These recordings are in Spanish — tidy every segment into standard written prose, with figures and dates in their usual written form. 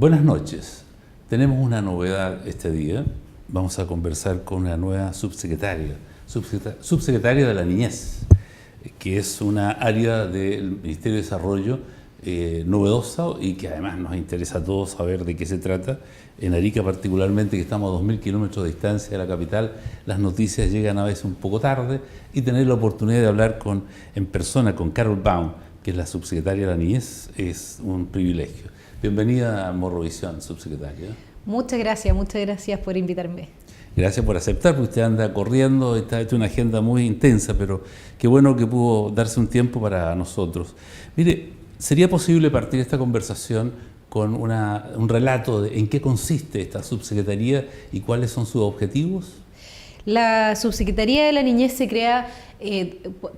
Buenas noches. Tenemos una novedad este día. Vamos a conversar con una nueva subsecretaria de la Niñez, que es una área del Ministerio de Desarrollo novedosa y que además nos interesa a todos saber de qué se trata. En Arica particularmente, que estamos a 2000 kilómetros de distancia de la capital, las noticias llegan a veces un poco tarde, y tener la oportunidad de hablar en persona con Carol Baum, que es la subsecretaria de la Niñez, es un privilegio. Bienvenida a Morrovisión, subsecretaria. Muchas gracias por invitarme. Gracias por aceptar, porque usted anda corriendo, está hecha una agenda muy intensa, pero qué bueno que pudo darse un tiempo para nosotros. Mire, ¿sería posible partir esta conversación con un relato de en qué consiste esta subsecretaría y cuáles son sus objetivos? La Subsecretaría de la Niñez se crea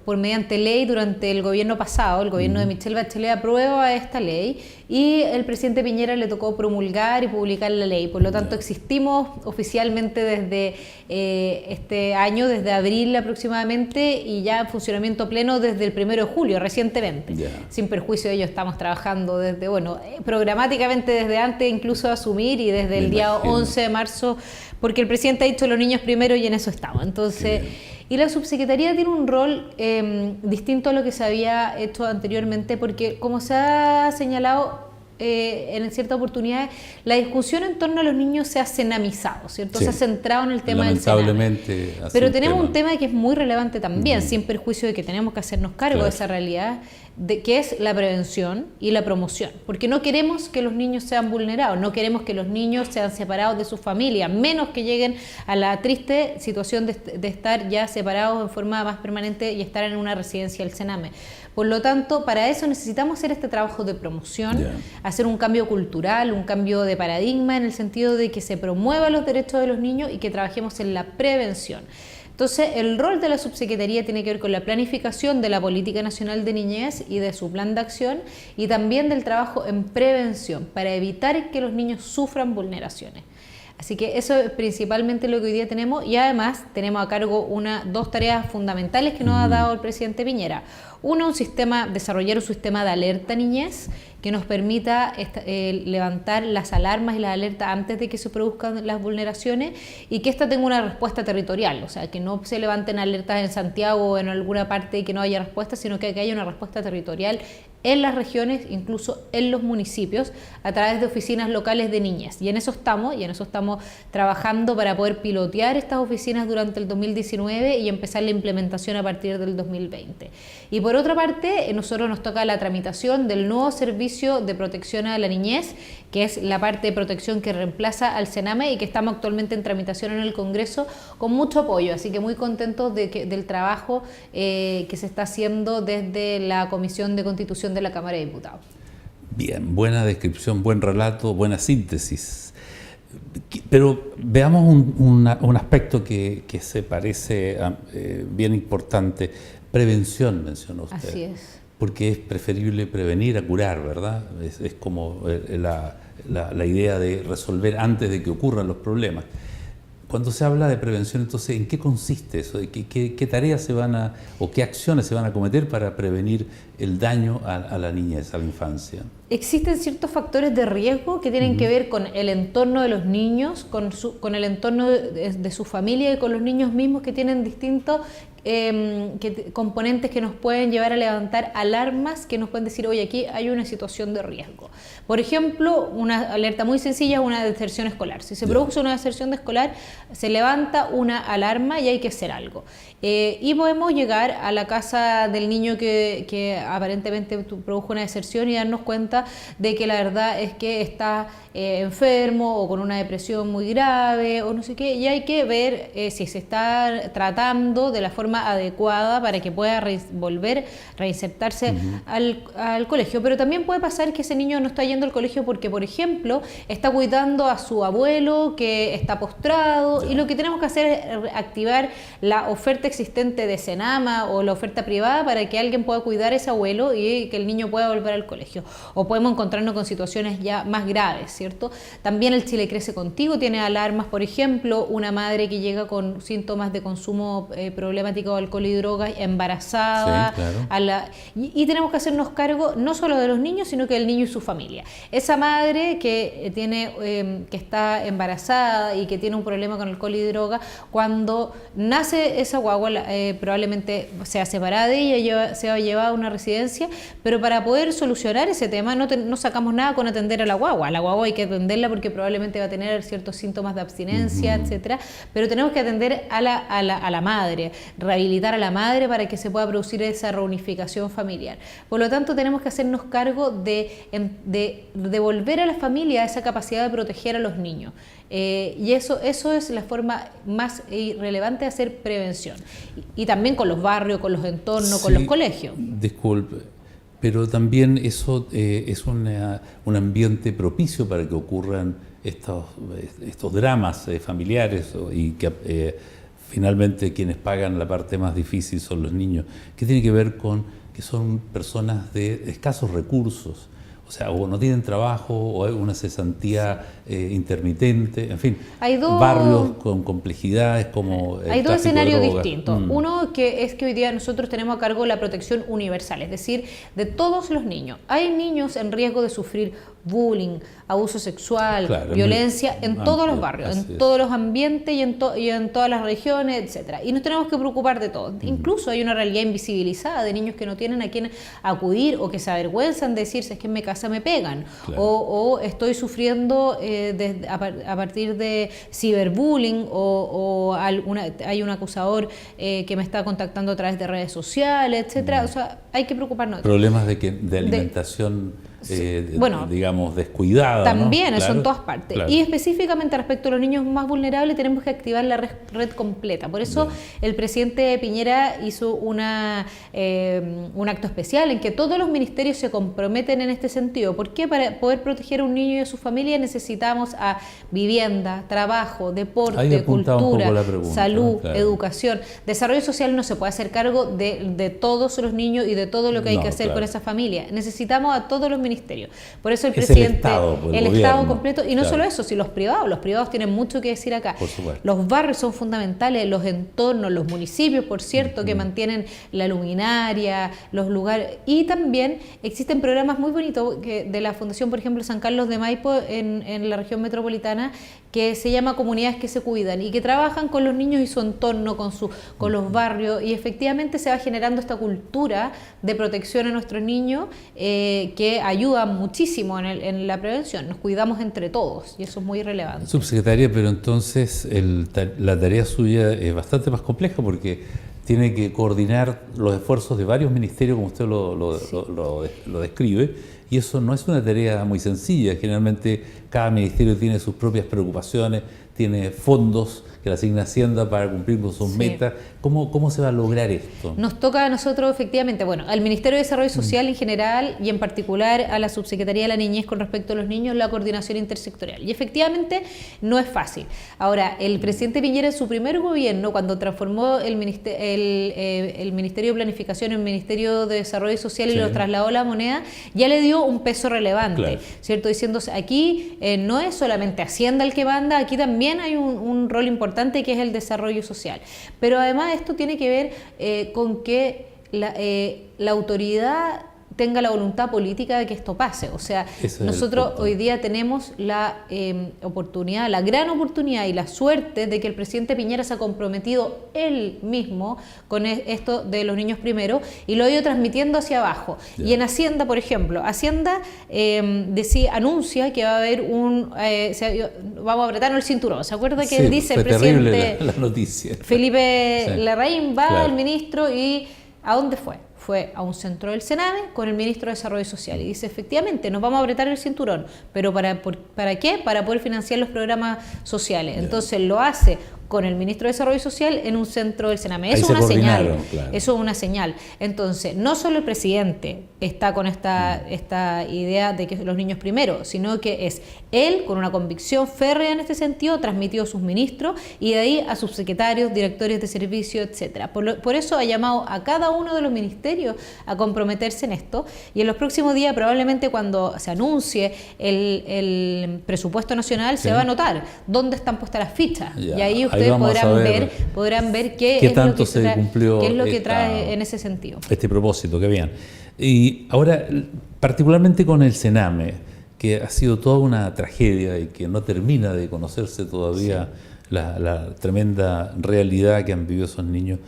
mediante ley durante el gobierno pasado. El gobierno de Michelle Bachelet aprueba esta ley y el presidente Piñera le tocó promulgar y publicar la ley. Por lo tanto, existimos oficialmente desde este año, desde abril aproximadamente, y ya en funcionamiento pleno desde el 1 de julio, recientemente. Sin perjuicio de ello, estamos trabajando desde, programáticamente desde antes incluso de asumir, y desde el día 11 de marzo, porque el presidente ha dicho los niños primero y en eso estamos. Entonces, y la subsecretaría tiene un rol distinto a lo que se había hecho anteriormente, porque como se ha señalado en ciertas oportunidades, la discusión en torno a los niños se ha cenamizado, ¿cierto? Sí. Se ha centrado en el tema del cename. Pero tenemos un tema que es muy relevante también, sin perjuicio de que tenemos que hacernos cargo de esa realidad, que es la prevención y la promoción, porque no queremos que los niños sean vulnerados, no queremos que los niños sean separados de sus familias, menos que lleguen a la triste situación de estar ya separados en forma más permanente y estar en una residencia del Sename. Por lo tanto, para eso necesitamos hacer este trabajo de promoción, hacer un cambio cultural, un cambio de paradigma, en el sentido de que se promuevan los derechos de los niños y que trabajemos en la prevención. Entonces, el rol de la subsecretaría tiene que ver con la planificación de la Política Nacional de Niñez y de su plan de acción, y también del trabajo en prevención para evitar que los niños sufran vulneraciones. Así que eso es principalmente lo que hoy día tenemos, y además tenemos a cargo dos tareas fundamentales que nos ha dado el presidente Piñera. Uno, desarrollar un sistema de alerta niñez que nos permita levantar las alarmas y las alertas antes de que se produzcan las vulneraciones, y que ésta tenga una respuesta territorial, o sea, que no se levanten alertas en Santiago o en alguna parte y que no haya respuesta, sino que haya una respuesta territorial en las regiones, incluso en los municipios, a través de oficinas locales de niñez. Y en eso estamos trabajando para poder pilotear estas oficinas durante el 2019 y empezar la implementación a partir del 2020. Y por otra parte, nosotros nos toca la tramitación del nuevo servicio de protección a la niñez, que es la parte de protección que reemplaza al Sename y que estamos actualmente en tramitación en el Congreso con mucho apoyo. Así que muy contentos del trabajo que se está haciendo desde la Comisión de Constitución de la Cámara de Diputados. Bien, buena descripción, buen relato, buena síntesis. Pero veamos un aspecto que se parece bien importante. Prevención, mencionó usted. Así es. Porque es preferible prevenir a curar, ¿verdad? Es como la idea de resolver antes de que ocurran los problemas. Cuando se habla de prevención, entonces, ¿en qué consiste eso? ¿Qué tareas o qué acciones se van a cometer para prevenir el daño a la niñez, a la infancia? Existen ciertos factores de riesgo que tienen que ver con el entorno de los niños, con el entorno de su familia y con los niños mismos, que tienen distintos componentes que nos pueden llevar a levantar alarmas, que nos pueden decir, oye, aquí hay una situación de riesgo. Por ejemplo, una alerta muy sencilla es una deserción escolar. Si se produce una deserción escolar, se levanta una alarma y hay que hacer algo. Y podemos llegar a la casa del niño que aparentemente produjo una deserción y darnos cuenta de que la verdad es que está enfermo o con una depresión muy grave o no sé qué, y hay que ver si se está tratando de la forma adecuada para que pueda volver, reinsertarse al colegio. Pero también puede pasar que ese niño no está yendo al colegio porque, por ejemplo, está cuidando a su abuelo que está postrado, y lo que tenemos que hacer es activar la oferta existente de Senama o la oferta privada para que alguien pueda cuidar a ese abuelo y que el niño pueda volver al colegio. O podemos encontrarnos con situaciones ya más graves, ¿cierto? También el Chile Crece Contigo tiene alarmas, por ejemplo, una madre que llega con síntomas de consumo problemático de alcohol y drogas, embarazada, sí, claro. Y tenemos que hacernos cargo no solo de los niños, sino que del niño y su familia. Esa madre que que está embarazada y que tiene un problema con alcohol y droga, cuando nace esa guagua probablemente sea separada de ella, sea llevada a una residencia, pero para poder solucionar ese tema no sacamos nada con atender a la guagua. La guagua hay que atenderla porque probablemente va a tener ciertos síntomas de abstinencia, etcétera, pero tenemos que atender a la madre, rehabilitar a la madre para que se pueda producir esa reunificación familiar. Por lo tanto, tenemos que hacernos cargo de devolver a la familia esa capacidad de proteger a los niños. Y eso es la forma más relevante de hacer prevención. Y también con los barrios, con los entornos, sí, con los colegios. Disculpe, pero también eso es un ambiente propicio para que ocurran estos dramas familiares y que finalmente quienes pagan la parte más difícil son los niños, que tiene que ver con que son personas de escasos recursos. O sea, o no tienen trabajo, o hay una cesantía intermitente, en fin, barrios con complejidades como el hay dos escenarios de drogas. distintos. Uno que es que hoy día nosotros tenemos a cargo la protección universal, es decir, de todos los niños. Hay niños en riesgo de sufrir bullying, abuso sexual, claro, violencia en todos los barrios, en todos los ambientes y en todas las regiones, etcétera. Y nos tenemos que preocupar de todo. Incluso hay una realidad invisibilizada de niños que no tienen a quién acudir o que se avergüenzan de decirse es que en mi casa me pegan, claro. o estoy sufriendo a partir de ciberbullying o hay un acusador que me está contactando a través de redes sociales, etcétera. O sea, hay que preocuparnos. Problemas de alimentación. Bueno, digamos, descuidada. También, ¿no? eso Claro, en todas partes. claro. Y específicamente respecto a los niños más vulnerables, tenemos que activar la red completa. Por eso el presidente Piñera hizo un acto especial en que todos los ministerios se comprometen en este sentido. ¿Por qué? Para poder proteger a un niño y a su familia necesitamos a vivienda, trabajo, deporte, cultura, salud, claro. Educación. Desarrollo social no se puede hacer cargo de todos los niños y de todo lo que hay que hacer con esa familia. Necesitamos a todos los ministerios. Por eso el presidente, el Estado completo, y no solo eso, sino los privados tienen mucho que decir acá. Los barrios son fundamentales, los entornos, los municipios, por cierto, que mantienen la luminaria, los lugares, y también existen programas muy bonitos de la Fundación, por ejemplo, San Carlos de Maipo en la región metropolitana, que se llama Comunidades que se Cuidan y que trabajan con los niños y su entorno, con los barrios, y efectivamente se va generando esta cultura de protección a nuestros niños que ayuda muchísimo en la prevención. Nos cuidamos entre todos y eso es muy relevante. Subsecretaria, pero entonces la tarea suya es bastante más compleja porque tiene que coordinar los esfuerzos de varios ministerios, como usted lo describe, y eso no es una tarea muy sencilla. Generalmente cada ministerio tiene sus propias preocupaciones, tiene fondos que le asigna Hacienda para cumplir con sus metas. ¿Cómo se va a lograr esto? Nos toca a nosotros, efectivamente, al Ministerio de Desarrollo Social en general y en particular a la Subsecretaría de la Niñez con respecto a los niños, la coordinación intersectorial. Y efectivamente no es fácil. Ahora, el presidente Piñera en su primer gobierno, cuando transformó el Ministerio de Planificación en Ministerio de Desarrollo Social y lo trasladó a la moneda, ya le dio un peso relevante, ¿cierto? Diciéndose, aquí no es solamente Hacienda el que manda, aquí también hay un rol importante que es el desarrollo social. Pero además esto tiene que ver con que la autoridad tenga la voluntad política de que esto pase. O sea, nosotros hoy día tenemos la oportunidad, la gran oportunidad y la suerte de que el presidente Piñera se ha comprometido él mismo con esto de los niños primero y lo ha ido transmitiendo hacia abajo. Y en Hacienda, por ejemplo, Hacienda anuncia que va a haber vamos a apretarnos el cinturón. ¿Se acuerda que dice el presidente la noticia. Felipe Larraín va el ministro y ¿a dónde fue? Fue a un centro del Sename con el ministro de Desarrollo Social y dice, efectivamente, nos vamos a apretar el cinturón, pero ¿para qué? Para poder financiar los programas sociales. Entonces lo hace con el ministro de Desarrollo Social en un centro del Sename. Ahí Eso es se una señal. claro. Eso es una señal. Entonces, no solo el presidente está con esta idea de que los niños primero, sino que es él, con una convicción férrea en este sentido, transmitió a sus ministros y de ahí a subsecretarios, directores de servicio, etcétera. Por eso ha llamado a cada uno de los ministerios a comprometerse en esto, y en los próximos días, probablemente cuando se anuncie el presupuesto nacional, se va a notar dónde están puestas las fichas. Ya, y ahí ustedes podrán ver qué es lo que se cumplió qué es lo que trae en ese sentido. Este propósito, qué bien. Y ahora, particularmente con el Sename, que ha sido toda una tragedia y que no termina de conocerse todavía la tremenda realidad que han vivido esos niños,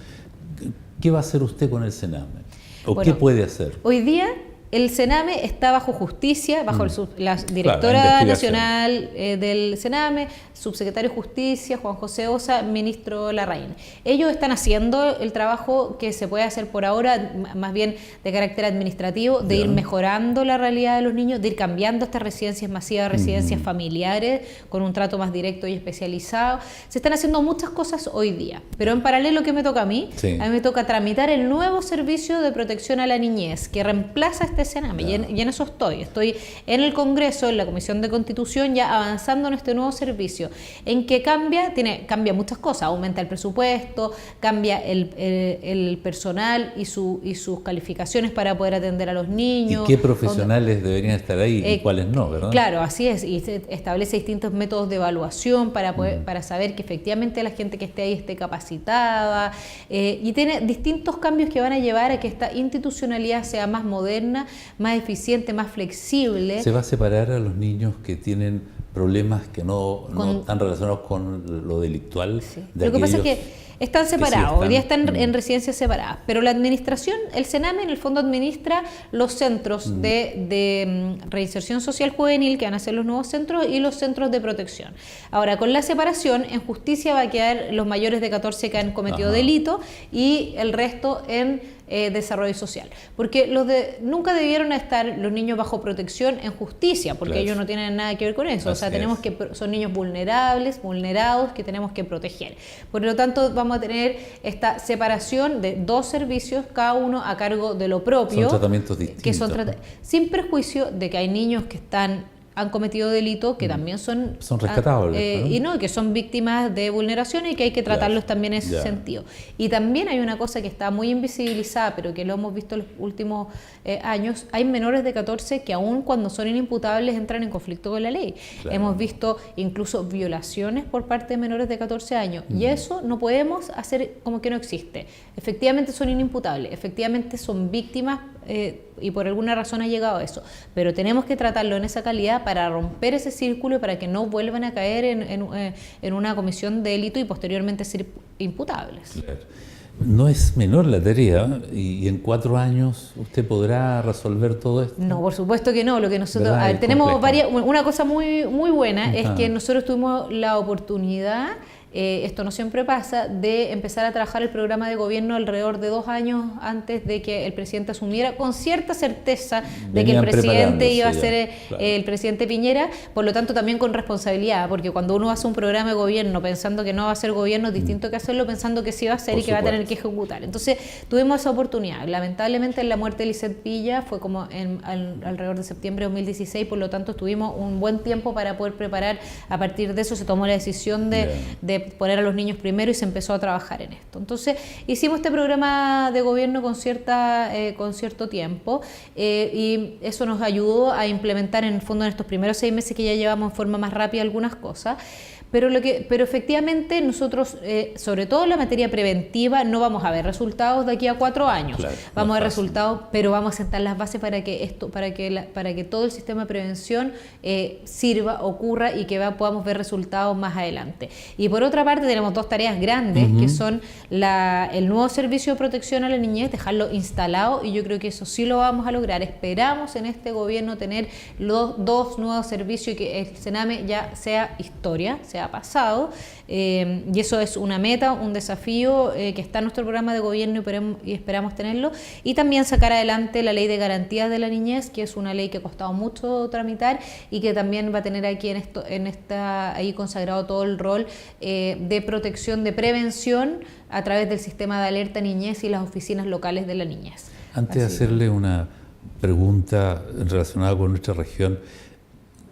¿qué va a hacer usted con el Sename? ¿O qué puede hacer? Hoy día el Sename está bajo justicia, bajo la directora nacional del Sename, subsecretario de Justicia, Juan José Osa, ministro Larraín. Ellos están haciendo el trabajo que se puede hacer por ahora, más bien de carácter administrativo, de ir mejorando la realidad de los niños, de ir cambiando estas residencias masivas, residencias familiares, con un trato más directo y especializado. Se están haciendo muchas cosas hoy día, pero en paralelo, ¿qué me toca a mí? A mí me toca tramitar el nuevo servicio de protección a la niñez, que reemplaza este Sename, y en eso estoy en el Congreso, en la Comisión de Constitución, ya avanzando en este nuevo servicio, en que cambia muchas cosas, aumenta el presupuesto, cambia el personal y sus calificaciones para poder atender a los niños. ¿Y qué profesionales deberían estar ahí y cuáles no, verdad? Claro, así es, y se establece distintos métodos de evaluación para saber que efectivamente la gente que esté ahí esté capacitada, y tiene distintos cambios que van a llevar a que esta institucionalidad sea más moderna, más eficiente, más flexible. ¿Se va a separar a los niños que tienen problemas que no están relacionados con lo delictual? Sí. Lo que pasa es que están separados, hoy día están en residencias separadas, pero la administración, el Sename en el fondo administra los centros de reinserción social juvenil, que van a ser los nuevos centros, y los centros de protección. Ahora, con la separación, en justicia va a quedar los mayores de 14 que han cometido delito y el resto en desarrollo social, porque nunca debieron estar los niños bajo protección en justicia, porque ellos no tienen nada que ver con eso. Son niños vulnerados que tenemos que proteger. Por lo tanto, vamos a tener esta separación de dos servicios, cada uno a cargo de lo propio. Son tratamientos distintos. Sin perjuicio de que hay niños que han cometido delitos que también son rescatables, ¿no? Y que son víctimas de vulneración y que hay que tratarlos también en ese sentido. Y también hay una cosa que está muy invisibilizada, pero que lo hemos visto en los últimos años: hay menores de 14 que aún cuando son inimputables entran en conflicto con la ley. Hemos visto incluso violaciones por parte de menores de 14 años, y eso no podemos hacer como que no existe. Efectivamente son inimputables, efectivamente son víctimas, y por alguna razón ha llegado a eso, pero tenemos que tratarlo en esa calidad para romper ese círculo y para que no vuelvan a caer en una comisión de delito y posteriormente ser imputables. Claro. No es menor la tarea, y en 4 años usted podrá resolver todo esto. No, por supuesto que no. Lo que nosotros tenemos una cosa muy buena es que nosotros tuvimos la oportunidad, esto no siempre pasa, de empezar a trabajar el programa de gobierno alrededor de 2 años antes de que el presidente asumiera, con cierta certeza de que el presidente iba a ser el presidente Piñera, por lo tanto también con responsabilidad, porque cuando uno hace un programa de gobierno pensando que no va a ser gobierno, es distinto que hacerlo pensando que sí va a ser y que va a tener que ejecutar. Entonces tuvimos esa oportunidad. Lamentablemente la muerte de Lisset Villa fue como alrededor de septiembre de 2016, por lo tanto tuvimos un buen tiempo para poder preparar. A partir de eso se tomó la decisión de poner a los niños primero y se empezó a trabajar en esto. Entonces hicimos este programa de gobierno con cierto tiempo, y eso nos ayudó a implementar en el fondo en estos primeros 6 meses que ya llevamos en forma más rápida algunas cosas. Pero efectivamente nosotros, sobre todo en la materia preventiva, no vamos a ver resultados de aquí a 4 años. Vamos a ver resultados, pero vamos a sentar las bases para que todo el sistema de prevención sirva, ocurra y que podamos ver resultados más adelante. Y por otra parte tenemos 2 tareas grandes, que son el nuevo servicio de protección a la niñez, dejarlo instalado, y yo creo que eso sí lo vamos a lograr. Esperamos en este gobierno tener los 2 nuevos servicios y que el Sename ya sea historia, sea ha pasado, y eso es una meta, un desafío que está en nuestro programa de gobierno y esperamos tenerlo, y también sacar adelante la ley de garantías de la niñez, que es una ley que ha costado mucho tramitar y que también va a tener aquí ahí consagrado todo el rol de protección, de prevención a través del sistema de alerta niñez y las oficinas locales de la niñez. Antes de hacerle una pregunta relacionada con nuestra región,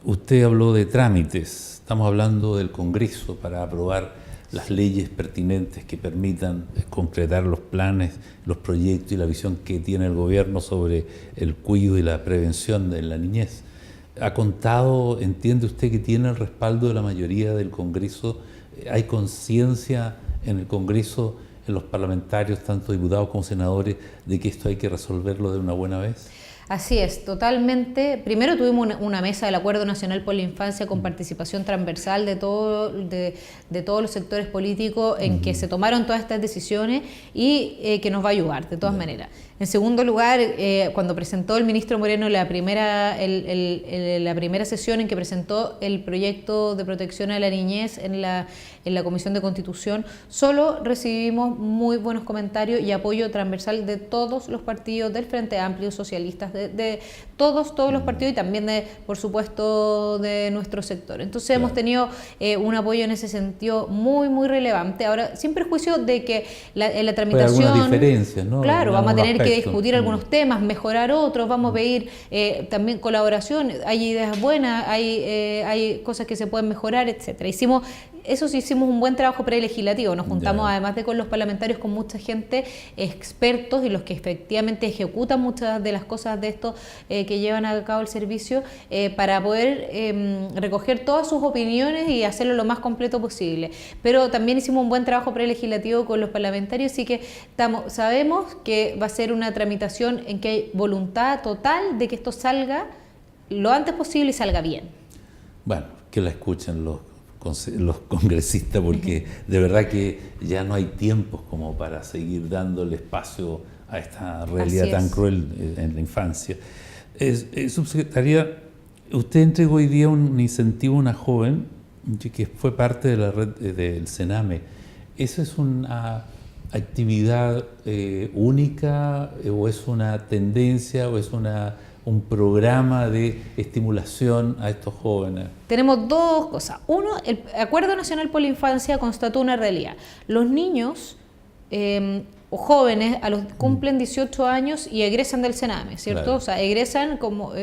usted habló de trámites, estamos hablando del Congreso para aprobar las leyes pertinentes que permitan concretar los planes, los proyectos y la visión que tiene el gobierno sobre el cuidado y la prevención de la niñez. ¿Ha contado, entiende usted que tiene el respaldo de la mayoría del Congreso? ¿Hay conciencia en el Congreso, en los parlamentarios, tanto diputados como senadores, de que esto hay que resolverlo de una buena vez? Así es, totalmente. Primero tuvimos una mesa del Acuerdo Nacional por la Infancia con participación transversal de todos los sectores políticos en que se tomaron todas estas decisiones y que nos va a ayudar de todas maneras. En segundo lugar, cuando presentó el ministro Moreno la primera sesión en que presentó el proyecto de protección a la niñez en la Comisión de Constitución, solo recibimos muy buenos comentarios y apoyo transversal de todos los partidos, del Frente Amplio, socialistas, de todos los partidos y también, por supuesto, de nuestro sector. Entonces hemos tenido un apoyo en ese sentido muy, muy relevante. Ahora, sin perjuicio de que en la tramitación... Hay algunas diferencias, ¿no? Claro, vamos a tener que discutir algunos temas, mejorar otros, vamos a pedir también colaboración, hay ideas buenas, hay cosas que se pueden mejorar, etcétera. Hicimos un buen trabajo prelegislativo, nos juntamos además de con los parlamentarios, con mucha gente, expertos y los que efectivamente ejecutan muchas de las cosas de esto que llevan a cabo el servicio, para poder recoger todas sus opiniones y hacerlo lo más completo posible. Pero también hicimos un buen trabajo prelegislativo con los parlamentarios, así que sabemos que va a ser una tramitación en que hay voluntad total de que esto salga lo antes posible y salga bien. Bueno, que la escuchen los congresistas, porque de verdad que ya no hay tiempos como para seguir dándole espacio a esta realidad tan cruel en la infancia. Subsecretaria, usted entregó hoy día un incentivo a una joven que fue parte de la red del Sename. ¿Eso es una actividad única o es una tendencia o es un programa de estimulación a estos jóvenes? Tenemos dos cosas. Uno, el Acuerdo Nacional por la Infancia constató una realidad. Los niños o jóvenes cumplen 18 años y egresan del Sename, ¿cierto? Claro. O sea, egresan como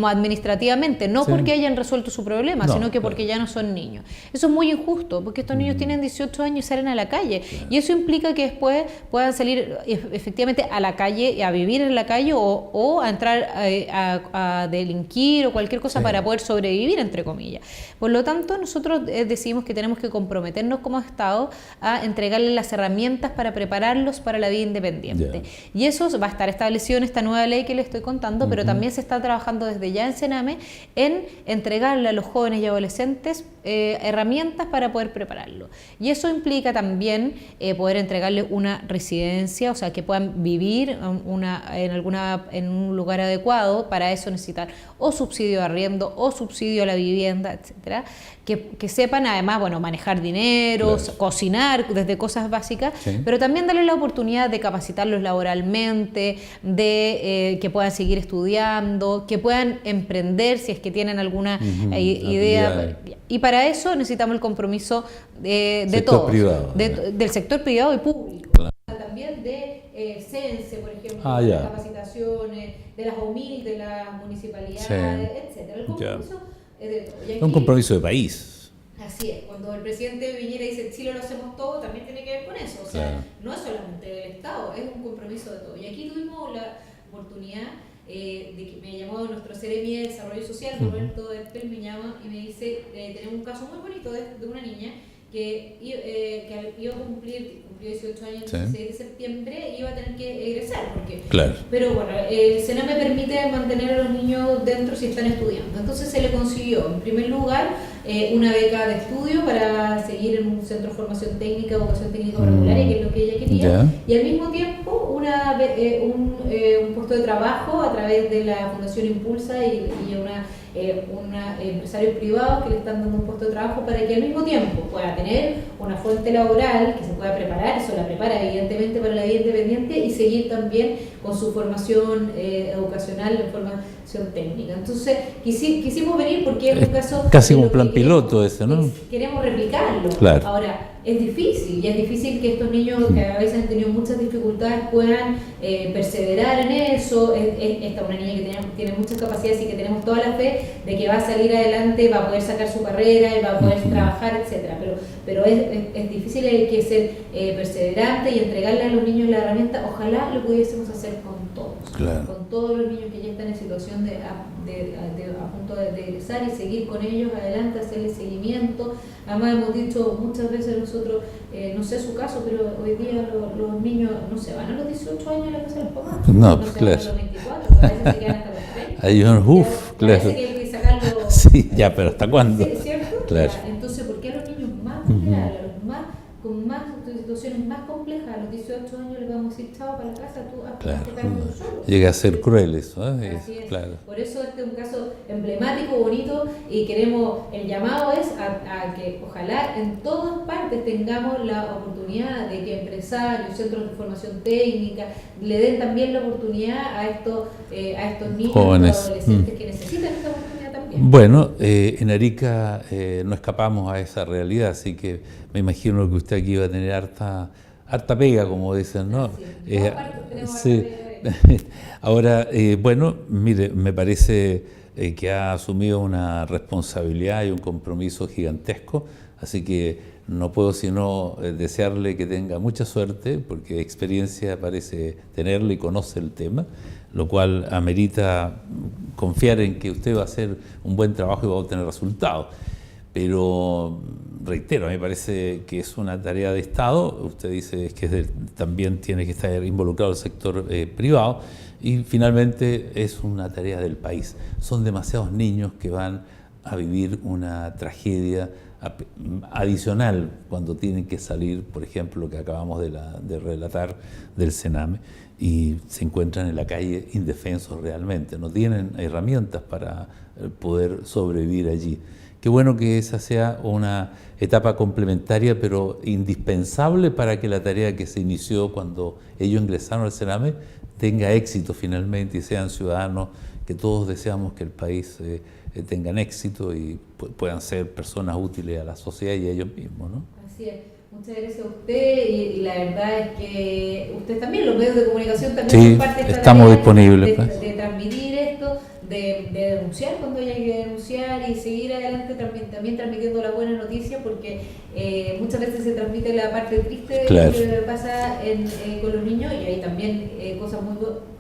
administrativamente, no porque hayan resuelto su problema, sino que porque ya no son niños. Eso es muy injusto, porque estos niños tienen 18 años y salen a la calle, y eso implica que después puedan salir efectivamente a la calle, a vivir en la calle o a entrar a delinquir o cualquier cosa para poder sobrevivir, entre comillas. Por lo tanto, nosotros decidimos que tenemos que comprometernos como Estado a entregarles las herramientas para prepararlos para la vida independiente. Y eso va a estar establecido en esta nueva ley que les estoy contando, pero también se está trabajando desde ya en Sename en entregarle a los jóvenes y adolescentes herramientas para poder prepararlo. Y eso implica también poder entregarles una residencia, o sea, que puedan vivir en un lugar adecuado. Para eso necesitar o subsidio de arriendo o subsidio a la vivienda, etcétera. Que sepan además, manejar dinero, cocinar, desde cosas básicas, pero también darles la oportunidad de capacitarlos laboralmente, de que puedan seguir estudiando, que puedan emprender si es que tienen alguna idea. Y para eso necesitamos el compromiso de todos, del sector privado y público. También de CENSE, por ejemplo, de las capacitaciones, de las OMIL, de las municipalidades, etcétera. El compromiso de todo. Es un compromiso de país. Así es, cuando el presidente Piñera dice Chile lo hacemos todo, también tiene que ver con eso. O sea, no es solamente del Estado, es un compromiso de todo. Y aquí tuvimos la oportunidad de que me llamó nuestro Seremi de Desarrollo Social, Roberto Erpel, me llama y me dice, tenemos un caso muy bonito de una niña que iba a cumplió 18 años el 16 de septiembre y iba a tener que egresar. Pero bueno, el Sename permite mantener a los niños dentro si están estudiando. Entonces se le consiguió, en primer lugar, una beca de estudio para seguir en un centro de formación técnica, vocación técnica regular, que es lo que ella quería, y al mismo tiempo una un puesto de trabajo a través de la Fundación Impulsa y empresarios privados que le están dando un puesto de trabajo para que al mismo tiempo pueda tener una fuente laboral, que se pueda preparar, eso la prepara evidentemente para la vida independiente, y seguir también con su formación educacional, formación técnica. Entonces quisimos venir porque es un caso... Casi un plan piloto ese, ¿no? Queremos replicarlo. Claro. Ahora, es difícil, y es difícil que estos niños que a veces han tenido muchas dificultades puedan perseverar en eso. Esta es una niña que tiene muchas capacidades y que tenemos toda la fe de que va a salir adelante, va a poder sacar su carrera y va a poder trabajar, etcétera. Pero es difícil, hay que ser perseverante y entregarle a los niños la herramienta. Ojalá lo pudiésemos hacer con todos, claro, con todos los niños que ya están en situación a punto de egresar, y seguir con ellos adelante, hacerles seguimiento. Además hemos dicho muchas veces nosotros, no sé su caso, pero hoy día los niños no se van a los 18 años a la casa de los papás, no se claro, van a los 24, a veces se quedan hasta los 30. Hay claro. Parece que hay que sacarlo. Sí, ya, pero ¿hasta cuándo? Sí, ¿cierto? Claro. Entonces, ¿por qué a los niños más vulnerables, con más situaciones más complejas, a los 18 años les vamos a decir chao para la casa, tú hazte cargo tú solo? Llega a ser cruel eso, Así es. Claro. Por eso este es un caso emblemático, bonito, y el llamado es a que ojalá en todas partes tengamos la oportunidad de que empresarios, centros de formación técnica le den también la oportunidad a estos niños, jóvenes, adolescentes que necesitan esta oportunidad también. Bueno, en Arica no escapamos a esa realidad, así que me imagino que usted aquí va a tener harta pega, como dicen, ¿no? Sí. Ahora, bueno, mire, me parece que ha asumido una responsabilidad y un compromiso gigantesco, así que no puedo sino desearle que tenga mucha suerte, porque experiencia parece tenerla y conoce el tema, lo cual amerita confiar en que usted va a hacer un buen trabajo y va a obtener resultados. Pero reitero, a mí me parece que es una tarea de Estado. Usted dice que también tiene que estar involucrado el sector privado, y finalmente es una tarea del país. Son demasiados niños que van a vivir una tragedia adicional cuando tienen que salir, por ejemplo, lo que acabamos de relatar del Sename, y se encuentran en la calle indefensos realmente, no tienen herramientas para poder sobrevivir allí. Qué bueno que esa sea una etapa complementaria, pero indispensable para que la tarea que se inició cuando ellos ingresaron al Sename tenga éxito finalmente y sean ciudadanos que todos deseamos que el país tengan éxito y puedan ser personas útiles a la sociedad y a ellos mismos, ¿no? Así es. Muchas gracias a usted, y la verdad es que usted también, los medios de comunicación también son parte de esta estamos disponibles de transmitir esto, de denunciar cuando haya que denunciar, y seguir adelante también transmitiendo la buena noticia, porque muchas veces se transmite la parte triste de lo que pasa con los niños, y hay también cosas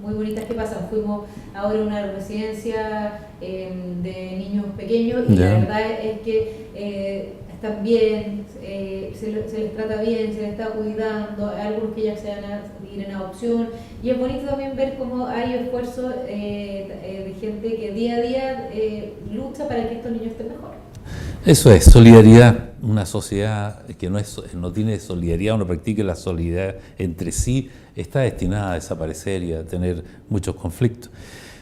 muy bonitas que pasan. Fuimos ahora a una residencia de niños pequeños, y la verdad es que están bien, se les trata bien, se les está cuidando, hay algunos que ya se van a ir en adopción, y es bonito también ver cómo hay esfuerzos de gente que día a día lucha para que estos niños estén mejor. Eso es, solidaridad. Una sociedad que no tiene solidaridad o no practique la solidaridad entre sí está destinada a desaparecer y a tener muchos conflictos.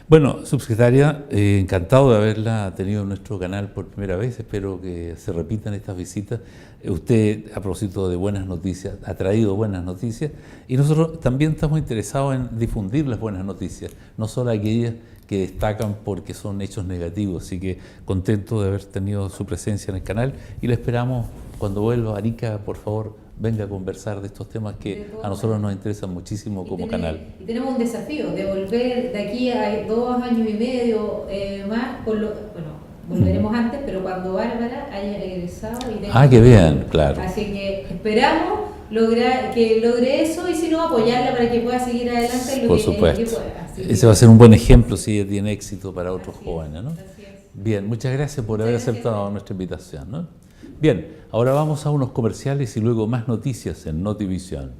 Bueno, subsecretaria, encantado de haberla tenido en nuestro canal por primera vez. Espero que se repitan estas visitas. Usted, a propósito de buenas noticias, ha traído buenas noticias, y nosotros también estamos interesados en difundir las buenas noticias, no solo aquellas que destacan porque son hechos negativos. Así que contento de haber tenido su presencia en el canal, y le esperamos cuando vuelva a Arica. Por favor, venga a conversar de estos temas que a nosotros nos interesan muchísimo como canal. Y tenemos un desafío de volver de aquí a 2 años y medio más, volveremos antes, pero cuando Bárbara haya egresado y tenga... Qué bien, claro. Así que esperamos que logre eso, y si no, apoyarla para que pueda seguir adelante en lo que pueda. Ese va a ser un buen ejemplo si ella tiene éxito para otros jóvenes, ¿no? Bien, muchas gracias por haber aceptado nuestra invitación, ¿no? Bien, ahora vamos a unos comerciales y luego más noticias en Notivisión.